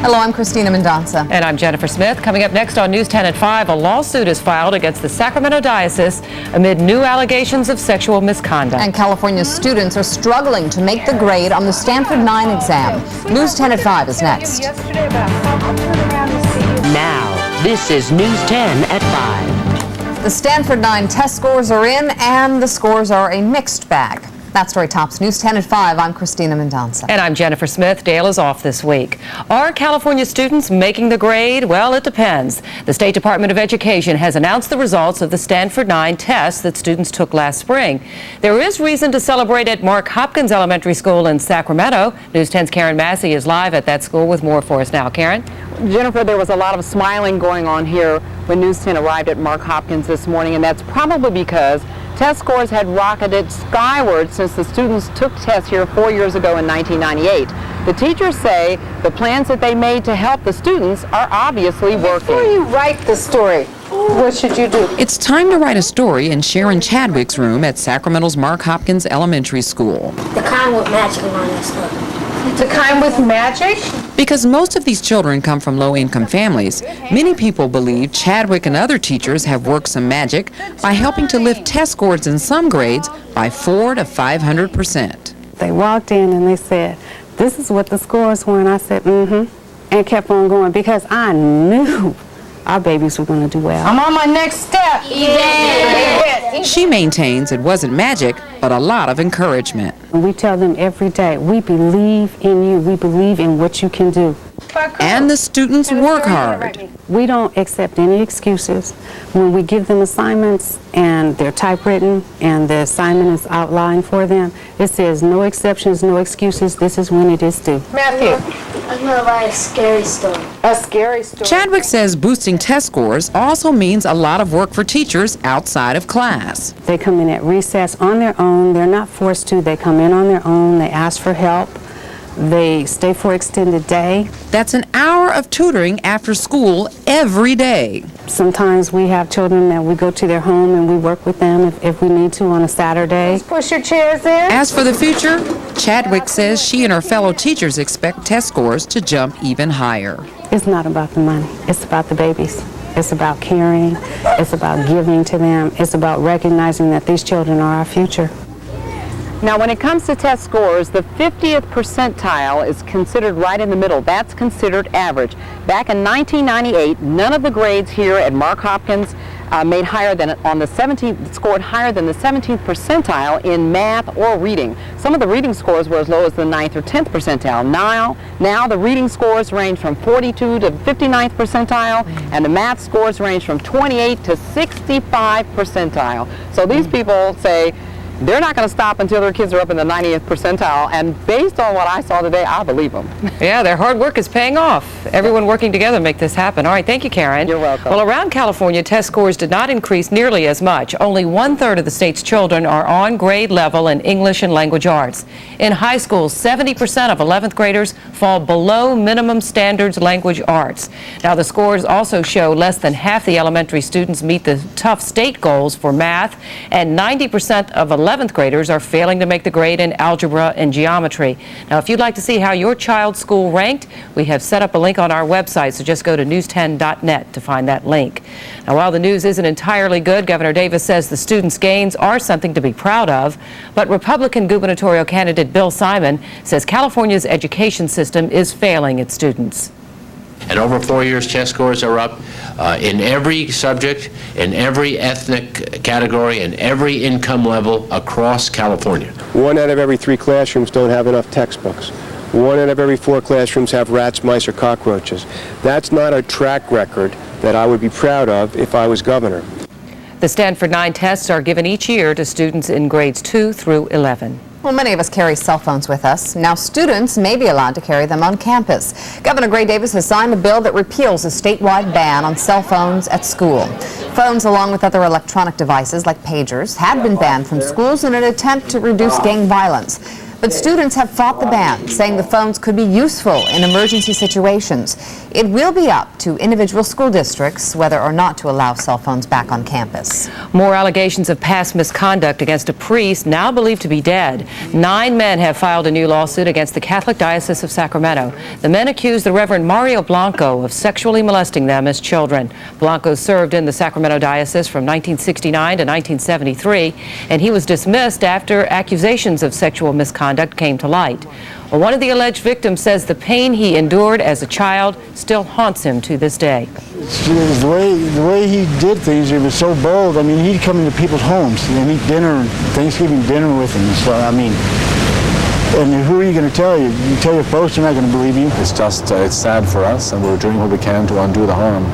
Hello, I'm Cristina Mendonsa. And I'm Jennifer Smith. Coming up next on News 10 at 5, a lawsuit is filed against the Sacramento Diocese amid new allegations of sexual misconduct. And California students are struggling to make the grade on the Stanford 9 exam. News 10 at 5 is next. Now, this is News 10 at 5. The Stanford 9 test scores are in, and the scores are a mixed bag. That story tops News 10 at 5. I'm Cristina Mendonsa. And I'm Jennifer Smith. Dale is off this week. Are California students making the grade? Well, it depends. The State Department of Education has announced the results of the Stanford 9 tests that students took last spring. There is reason to celebrate at Mark Hopkins Elementary School in Sacramento. News 10's Karen Massey is live at that school with more for us now. Karen? Jennifer, there was a lot of smiling going on here when News 10 arrived at Mark Hopkins this morning, and that's probably because test scores had rocketed skyward since the students took tests here 4 years ago in 1998. The teachers say the plans that they made to help the students are obviously working. Before you write the story, what should you do? It's time to write a story in Sharon Chadwick's room at Sacramento's Mark Hopkins Elementary School. The kind with magic on that stuff. The kind with magic? Because most of these children come from low-income families, many people believe Chadwick and other teachers have worked some magic by helping to lift test scores in some grades by 400% to 500%. They walked in and they said, "This is what the scores were," and I said, and kept on going because I knew our babies were going to do well. I'm on my next step. She maintains it wasn't magic, but a lot of encouragement. We tell them every day, we believe in you. We believe in what you can do. And the students work hard. We don't accept any excuses. When we give them assignments and they're typewritten and the assignment is outlined for them, it says no exceptions, no excuses. This is when it is due. Matthew, I'm going to write a scary story. a scary story. Chadwick says boosting test scores also means a lot of work for teachers outside of class. They come in at recess on their own. They're not forced to. They come in on their own. They ask for help. They stay for extended day. That's an hour of tutoring after school every day. Sometimes we have children that we go to their home and we work with them if we need to on a Saturday. Push your chairs in. As for the future, Chadwick says she and her fellow teachers expect test scores to jump even higher. It's not about the money. It's about the babies. It's about caring. It's about giving to them. It's about recognizing that these children are our future. Now, when it comes to test scores, the 50th percentile is considered right in the middle. That's considered average. Back in 1998, none of the grades here at Mark Hopkins made higher than on the 17th, scored higher than the 17th percentile in math or reading. Some of the reading scores were as low as the 9th or 10th percentile. Now the reading scores range from 42 to 59th percentile, and the math scores range from 28 to 65 percentile. So these people say they're not going to stop until their kids are up in the 90th percentile, and based on what I saw today, I believe them. Yeah, their hard work is paying off. Everyone working together to make this happen. All right, thank you, Karen. You're welcome. Well, around California, test scores did not increase nearly as much. Only 1/3 of the state's children are on grade level in English and language arts. In high schools, 70% of 11th graders fall below minimum standards language arts. Now, the scores also show less than half the elementary students meet the tough state goals for math, and 90% of 11th graders are failing to make the grade in algebra and geometry. Now, if you'd like to see how your child's school ranked, we have set up a link on our website, so just go to news10.net to find that link. Now, while the news isn't entirely good, Governor Davis says the students' gains are something to be proud of, but Republican gubernatorial candidate Bill Simon says California's education system is failing its students. And over 4 years, test scores are up in every subject, in every ethnic category, and every income level across California. 1 out of every 3 classrooms don't have enough textbooks. 1 out of every 4 classrooms have rats, mice, or cockroaches. That's not a track record that I would be proud of if I was governor. The Stanford 9 tests are given each year to students in grades 2 through 11. Well, many of us carry cell phones with us. Now students may be allowed to carry them on campus. Governor Gray Davis has signed a bill that repeals a statewide ban on cell phones at school. Phones, along with other electronic devices like pagers, had been banned from schools in an attempt to reduce gang violence. But students have fought the ban, saying the phones could be useful in emergency situations. It will be up to individual school districts whether or not to allow cell phones back on campus. More allegations of past misconduct against a priest now believed to be dead. 9 men have filed a new lawsuit against the Catholic Diocese of Sacramento. The men accuse the Reverend Mario Blanco of sexually molesting them as children. Blanco served in the Sacramento Diocese from 1969 to 1973, and he was dismissed after accusations of sexual misconduct came to light. Well, one of the alleged victims says the pain he endured as a child still haunts him to this day. The way he did things, it was so bold. I mean, he'd come into people's homes and eat dinner, Thanksgiving dinner with them. So, I mean, and who are you going to tell? You tell your folks, they're not going to believe you. It's just, it's sad for us, and we're doing what we can to undo the harm.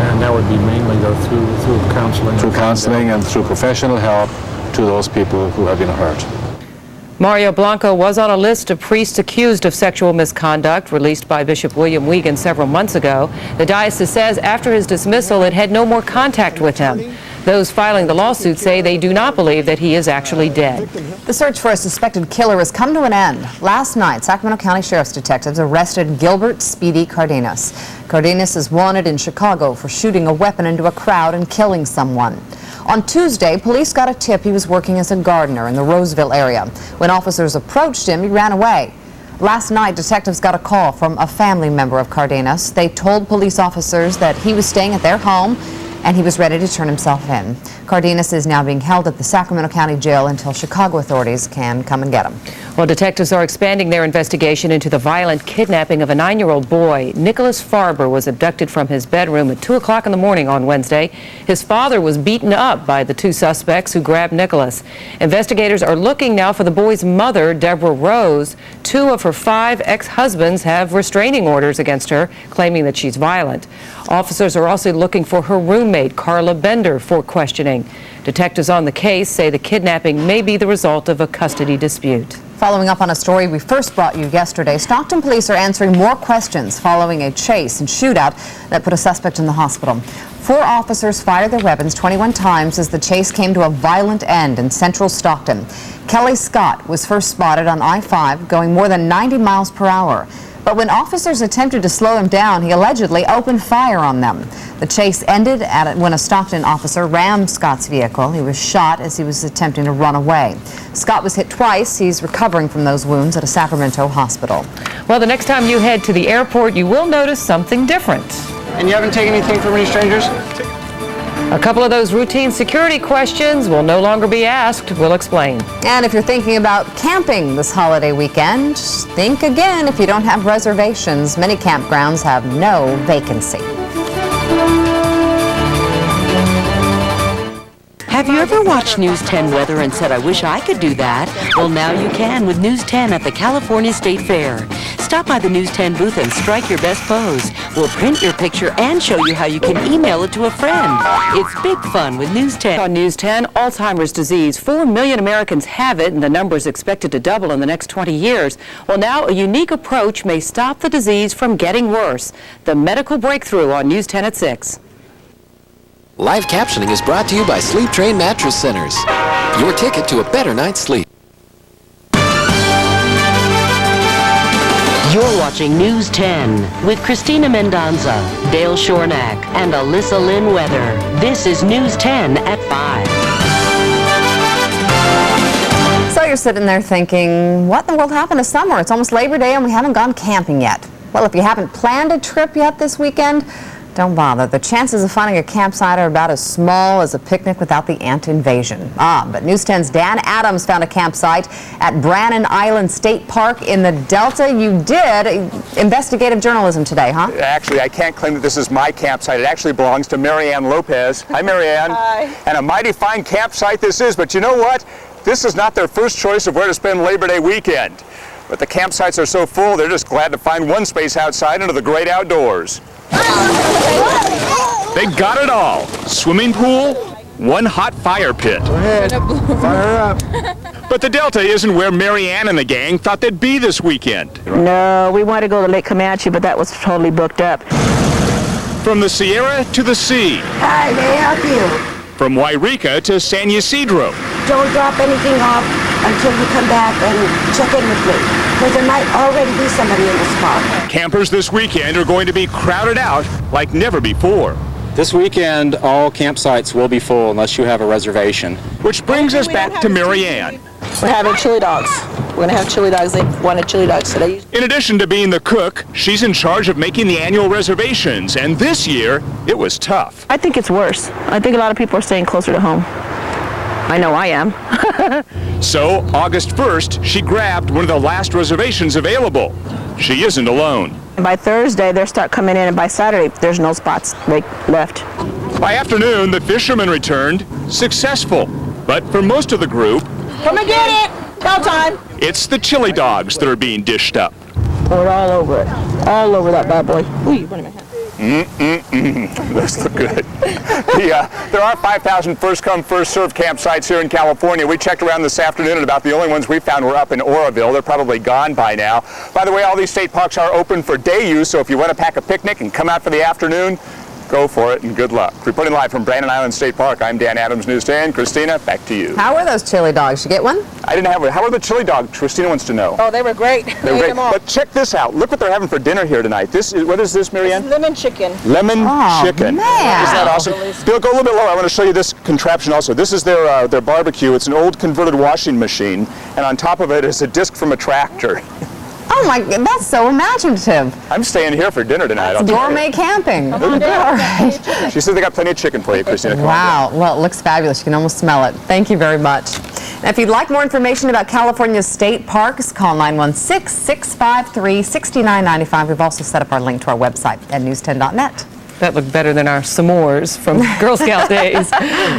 And that would be mainly though through counseling? Through counseling and through professional help to those people who have been hurt. Mario Blanco was on a list of priests accused of sexual misconduct released by Bishop William Wiegand several months ago. The diocese says after his dismissal, it had no more contact with him. Those filing the lawsuit say they do not believe that he is actually dead. The search for a suspected killer has come to an end. Last night, Sacramento County Sheriff's detectives arrested Gilbert Speedy Cardenas. Cardenas is wanted in Chicago for shooting a weapon into a crowd and killing someone. On Tuesday, police got a tip he was working as a gardener in the Roseville area. When officers approached him, he ran away. Last night, detectives got a call from a family member of Cardenas. They told police officers that he was staying at their home and he was ready to turn himself in. Cardenas is now being held at the Sacramento County Jail until Chicago authorities can come and get him. Well, detectives are expanding their investigation into the violent kidnapping of a 9-year-old boy. Nicholas Farber was abducted from his bedroom at 2 o'clock in the morning on Wednesday. His father was beaten up by the 2 suspects who grabbed Nicholas. Investigators are looking now for the boy's mother, Deborah Rose. 2 of her 5 ex-husbands have restraining orders against her, claiming that she's violent. Officers are also looking for her roommate, Carla Bender, for questioning. Detectives on the case say the kidnapping may be the result of a custody dispute. Following up on a story we first brought you yesterday, Stockton police are answering more questions following a chase and shootout that put a suspect in the hospital. 4 officers fired their weapons 21 times as the chase came to a violent end in central Stockton. Kelly Scott was first spotted on I-5 going more than 90 miles per hour. But when officers attempted to slow him down, he allegedly opened fire on them. The chase ended when a Stockton officer rammed Scott's vehicle. He was shot as he was attempting to run away. Scott was hit twice. He's recovering from those wounds at a Sacramento hospital. Well, the next time you head to the airport, you will notice something different. And you haven't taken anything from any strangers? A couple of those routine security questions will no longer be asked. We'll explain. And if you're thinking about camping this holiday weekend, think again if you don't have reservations. Many campgrounds have no vacancy. Have you ever watched News 10 weather and said, I wish I could do that? Well, now you can with News 10 at the California State Fair. Stop by the News 10 booth and strike your best pose. We'll print your picture and show you how you can email it to a friend. It's big fun with News 10. On News 10, Alzheimer's disease. 4 million Americans have it, and the number is expected to double in the next 20 years. Well, now a unique approach may stop the disease from getting worse. The medical breakthrough on News 10 at 6. Live captioning is brought to you by Sleep Train Mattress Centers. Your ticket to a better night's sleep. You're watching News 10 with Cristina Mendonsa, Dale Shornack, and Alyssa Lynn Weather. This is News 10 at 5. So you're sitting there thinking, what in the world happened to summer? It's almost Labor Day and we haven't gone camping yet. Well, if you haven't planned a trip yet this weekend, don't bother. The chances of finding a campsite are about as small as a picnic without the ant invasion. But News 10's Dan Adams found a campsite at Brannan Island State Park in the Delta. You did investigative journalism today, huh? Actually, I can't claim that this is my campsite. It actually belongs to Marianne Lopez. Hi, Marianne. Hi. And a mighty fine campsite this is, but you know what? This is not their first choice of where to spend Labor Day weekend. But the campsites are so full, they're just glad to find one space outside into the great outdoors. They got it all. Swimming pool, one hot fire pit. Go ahead, fire up. But the Delta isn't where Marianne and the gang thought they'd be this weekend. No, we wanted to go to Lake Comanche, but that was totally booked up. From the Sierra to the sea. Hi, may I help you? From Wairika to San Ysidro. Don't drop anything off. until you come back and check in with me, because there might already be somebody in this park. Campers this weekend are going to be crowded out like never before. This weekend, all campsites will be full unless you have a reservation. Which brings us back to Mary Ann. We're having chili dogs. We're going to have chili dogs. They wanted chili dogs today. In addition to being the cook, she's in charge of making the annual reservations, and this year, it was tough. I think it's worse. I think a lot of people are staying closer to home. I know I am. So, August 1st, she grabbed one of the last reservations available. She isn't alone. And by Thursday, they'll start coming in, and by Saturday, there's no spots left. By afternoon, the fishermen returned successful. But for most of the group, Come and get it! Go time! it's the chili dogs that are being dished up. Pour it all over it. All over that bad boy. Ooh, you burning my hand. Those look good. There are 5,000 first-come, first-served campsites here in California. We checked around this afternoon, and about the only ones we found were up in Oroville. They're probably gone by now. By the way, all these state parks are open for day use, so if you want to pack a picnic and come out for the afternoon, go for it and good luck. Reporting live from Brandon Island State Park, I'm Dan Adams, News 10. Christina, back to you. How were those chili dogs? You get one? I didn't have one. How are the chili dogs? Christina wants to know. Oh, they were great. They were great. But check this out. Look what they're having for dinner here tonight. What is this, Marianne? Lemon chicken. Lemon chicken. Man. Isn't that awesome? Bill, go a little bit lower. I want to show you this contraption also. This is their barbecue. It's an old converted washing machine, and on top of it is a disc from a tractor. Oh my, that's so imaginative. I'm staying here for dinner tonight. It's gourmet camping. All right. She said they got plenty of chicken for you, Christina. Come Wow, well, it looks fabulous. You can almost smell it. Thank you very much. Now, if you'd like more information about California's state parks, call 916-653-6995. We've also set up our link to our website at news10.net. That looked better than our s'mores from Girl Scout days.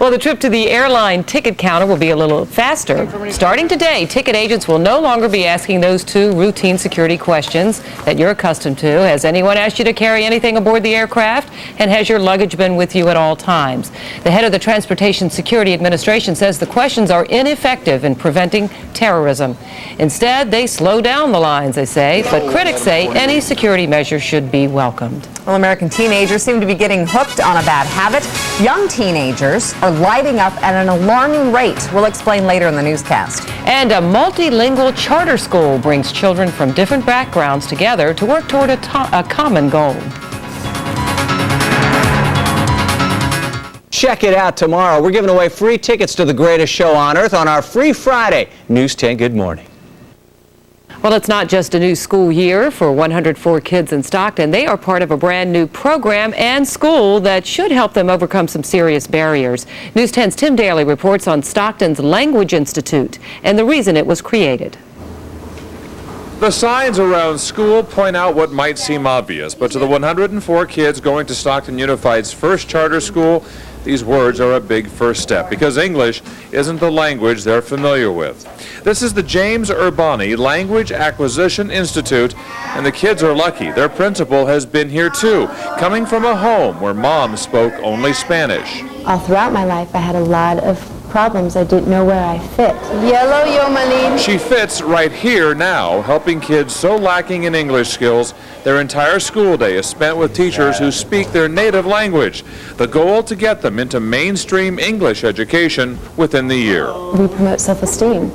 Well, the trip to the airline ticket counter will be a little faster. Starting today, ticket agents will no longer be asking those two routine security questions that you're accustomed to. Has anyone asked you to carry anything aboard the aircraft? And has your luggage been with you at all times? The head of the Transportation Security Administration says the questions are ineffective in preventing terrorism. Instead, they slow down the lines, they say, but critics say any security measure should be welcomed. Well, American teenagers seem to be getting hooked on a bad habit. Young teenagers are lighting up at an alarming rate. We'll explain later in the newscast. And a multilingual charter school brings children from different backgrounds together to work toward a common goal. Check it out tomorrow. We're giving away free tickets to the greatest show on earth on our Free Friday. News 10, good morning. Well, it's not just a new school year for 104 kids in Stockton. They are part of a brand new program and school that should help them overcome some serious barriers. News 10's Tim Daly reports on Stockton's Language Institute and the reason it was created. The signs around school point out what might seem obvious, but to the 104 kids going to Stockton Unified's first charter school, these words are a big first step because English isn't the language they're familiar with. This is the James Urbani Language Acquisition Institute, and the kids are lucky. Their principal has been here too, coming from a home where mom spoke only Spanish. All throughout my life, I had a lot of problems. I didn't know where I fit. Yellow Yomalin. She fits right here now, helping kids so lacking in English skills. Their entire school day is spent with teachers who speak their native language. The goal to get them into mainstream English education within the year. We promote self-esteem.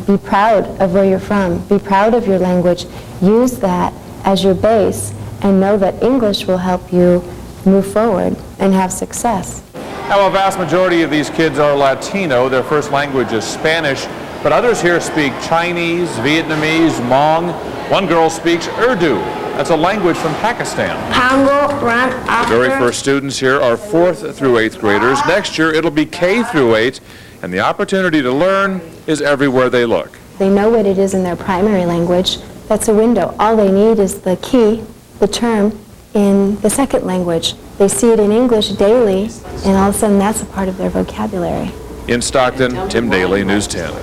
Be proud of where you're from. Be proud of your language. Use that as your base and know that English will help you move forward and have success. Now, a vast majority of these kids are Latino. Their first language is Spanish, but others here speak Chinese, Vietnamese, Hmong. One girl speaks Urdu. That's a language from Pakistan. The very first students here are 4th through 8th graders. Next year, it'll be K through 8, and the opportunity to learn is everywhere they look. They know what it is in their primary language. That's a window. All they need is the key, the term, in the second language. They see it in English daily, and all of a sudden that's a part of their vocabulary. In Stockton, Tim Daly, News 10.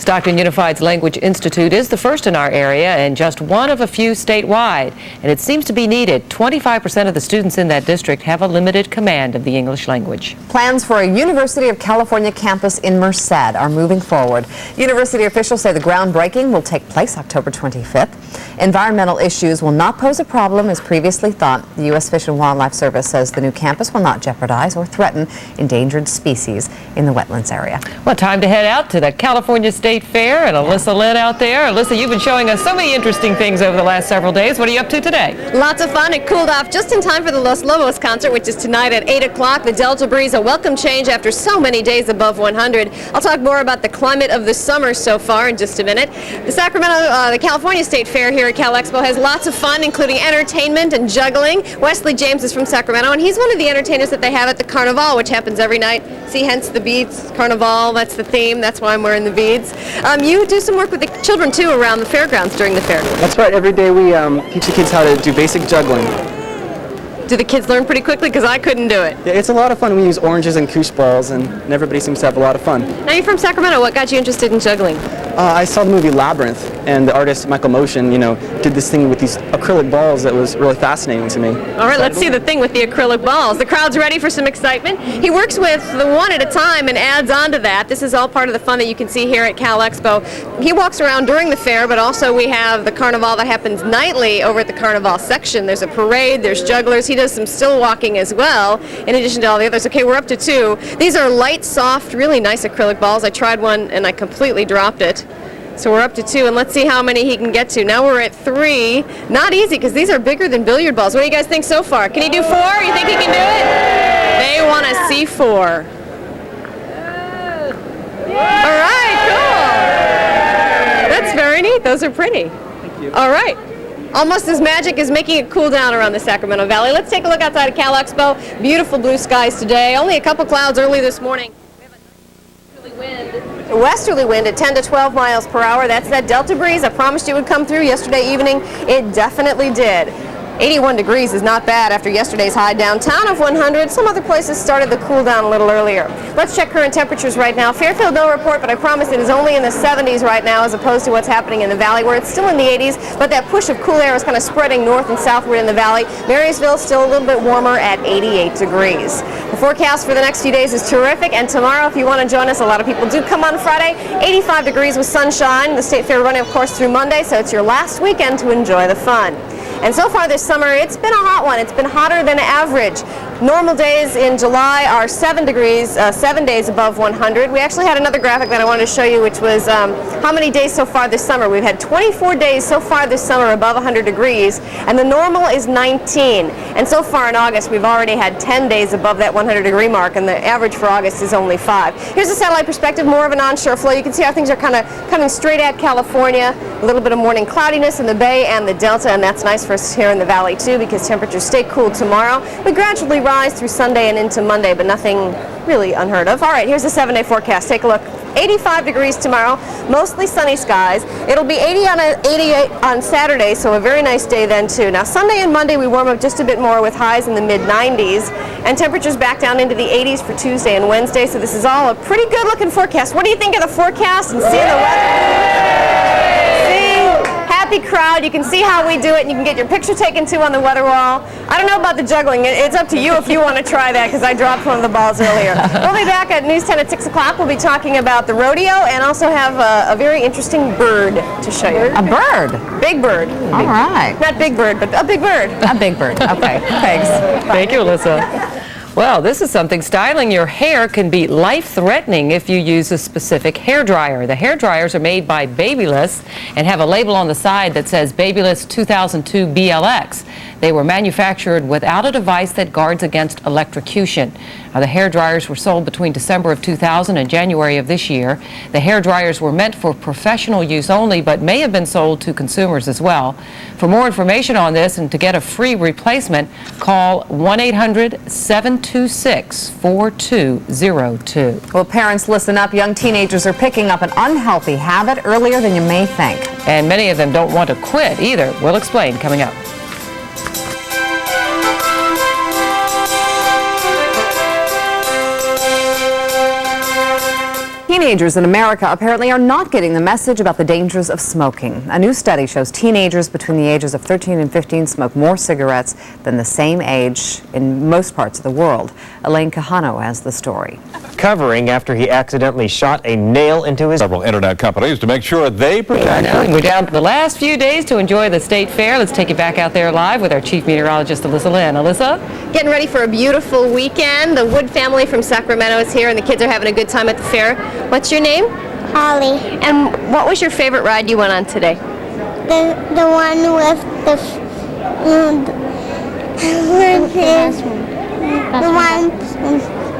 Stockton Unified's Language Institute is the first in our area and just one of a few statewide, and it seems to be needed. 25% of the students in that district have a limited command of the English language. Plans for a University of California campus in Merced are moving forward. University officials say the groundbreaking will take place October 25th. Environmental issues will not pose a problem as previously thought. The U.S. Fish and Wildlife Service says the new campus will not jeopardize or threaten endangered species in the wetlands area. Well, time to head out to the California State State Fair, and Alyssa Lynn out there. Alyssa, you've been showing us so many interesting things over the last several days. What are you up to today? Lots of fun. It cooled off just in time for the Los Lobos concert, which is tonight at 8 o'clock. The Delta breeze, a welcome change after so many days above 100. I'll talk more about the climate of the summer so far in just a minute. The California State Fair here at Cal Expo has lots of fun, including entertainment and juggling. Wesley James is from Sacramento, and he's one of the entertainers that they have at the Carnival, which happens every night. See, hence the beads, Carnival, that's the theme. That's why I'm wearing the beads. You do some work with the children, too, around the fairgrounds during the fair. That's right. Every day we teach the kids how to do basic juggling. Do the kids learn pretty quickly? Because I couldn't do it. Yeah, it's a lot of fun. We use oranges and koosh balls, and everybody seems to have a lot of fun. Now, you're from Sacramento. What got you interested in juggling? I saw the movie Labyrinth, and the artist Michael Motion, did this thing with these acrylic balls that was really fascinating to me. All right, let's see the thing with the acrylic balls. The crowd's ready for some excitement. He works with the one at a time and adds on to that. This is all part of the fun that you can see here at Cal Expo. He walks around during the fair, but also we have the Carnival that happens nightly over at the Carnival section. There's a parade, there's jugglers. He does some still walking as well, in addition to all the others. Okay, we're up to 2. These are light, soft, really nice acrylic balls. I tried one and I completely dropped it. So we're up to 2, and let's see how many he can get to. Now we're at 3. Not easy, because these are bigger than billiard balls. What do you guys think so far? Can he do 4? You think he can do it? They want to see 4. All right, cool. That's very neat. Those are pretty. Thank you. All right. Almost as magic as making it cool down around the Sacramento Valley. Let's take a look outside of Cal Expo. Beautiful blue skies today. Only a couple clouds early this morning. A westerly wind at 10 to 12 miles per hour. That's that Delta breeze I promised you would come through yesterday evening. It definitely did. 81 degrees is not bad after yesterday's high downtown of 100. Some other places started the cool down a little earlier. Let's check current temperatures right now. Fairfield, no report, but I promise it is only in the 70s right now as opposed to what's happening in the valley where it's still in the 80s, but that push of cool air is kind of spreading north and southward in the valley. Marysville still a little bit warmer at 88 degrees. The forecast for the next few days is terrific, and tomorrow, if you want to join us, a lot of people do come on Friday. 85 degrees with sunshine. The State Fair running, of course, through Monday, so it's your last weekend to enjoy the fun. And so far this summer, it's been a hot one. It's been hotter than average. Normal days in July are 7 degrees, 7 days above 100. We actually had another graphic that I wanted to show you, which was how many days so far this summer. We've had 24 days so far this summer above 100 degrees, and the normal is 19. And so far in August, we've already had 10 days above that 100 degree mark, and the average for August is only 5. Here's a satellite perspective, more of an onshore flow. You can see how things are kind of coming straight at California. A little bit of morning cloudiness in the Bay and the Delta, and that's nice for us here in the Valley too, because temperatures stay cool tomorrow. We gradually rise through Sunday and into Monday, but nothing really unheard of. All right, here's the 7-day forecast. Take a look. 85 degrees tomorrow, mostly sunny skies. It'll be 88 on Saturday, so a very nice day then too. Now Sunday and Monday we warm up just a bit more with highs in the mid-90s, and temperatures back down into the 80s for Tuesday and Wednesday, so this is all a pretty good looking forecast. What do you think of the forecast and seeing the weather? Happy crowd. You can see how we do it, and you can get your picture taken too on the weather wall. I don't know about the juggling. It's up to you if you want to try that, because I dropped one of the balls earlier. We'll be back at News 10 at 6 o'clock. We'll be talking about the rodeo and also have a very interesting bird to show you. A bird? Big bird. All right. Not big bird, but a big bird. A big bird. Okay. Thanks. Thank you, Alyssa. Well, this is something. Styling your hair can be life-threatening if you use a specific hair dryer. The hair dryers are made by Babyliss and have a label on the side that says Babyliss 2002 BLX. They were manufactured without a device that guards against electrocution. Now, the hair dryers were sold between December of 2000 and January of this year. The hair dryers were meant for professional use only, but may have been sold to consumers as well. For more information on this and to get a free replacement, call 1-800-726-4202. Well, parents, listen up. Young teenagers are picking up an unhealthy habit earlier than you may think. And many of them don't want to quit either. We'll explain coming up. Teenagers in America apparently are not getting the message about the dangers of smoking. A new study shows teenagers between the ages of 13 and 15 smoke more cigarettes than the same age in most parts of the world. Elaine Cajano has the story. Covering after he accidentally shot a nail into his... Several internet companies to make sure they protect... We're down to the last few days to enjoy the State Fair. Let's take you back out there live with our chief meteorologist, Alyssa Lynn. Alyssa? Getting ready for a beautiful weekend. The Wood family from Sacramento is here, and the kids are having a good time at the fair. What's your name? Holly. And what was your favorite ride you went on today? The one with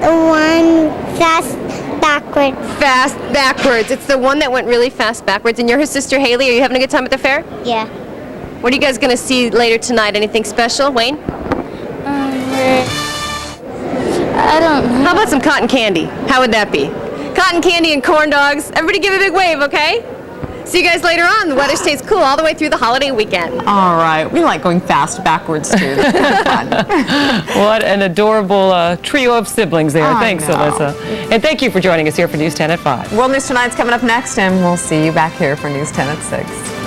the one fast backwards. Fast backwards. It's the one that went really fast backwards. And you're his sister Haley. Are you having a good time at the fair? Yeah. What are you guys going to see later tonight? Anything special? Wayne? I don't know. How about some cotton candy? How would that be? Cotton candy and corn dogs. Everybody give a big wave, okay? See you guys later on. The weather stays cool all the way through the holiday weekend. All right. We like going fast backwards, too. That's kind of fun. What an adorable trio of siblings there. Thanks, Alyssa. And thank you for joining us here for News 10 at 5. World News Tonight's coming up next, and we'll see you back here for News 10 at 6.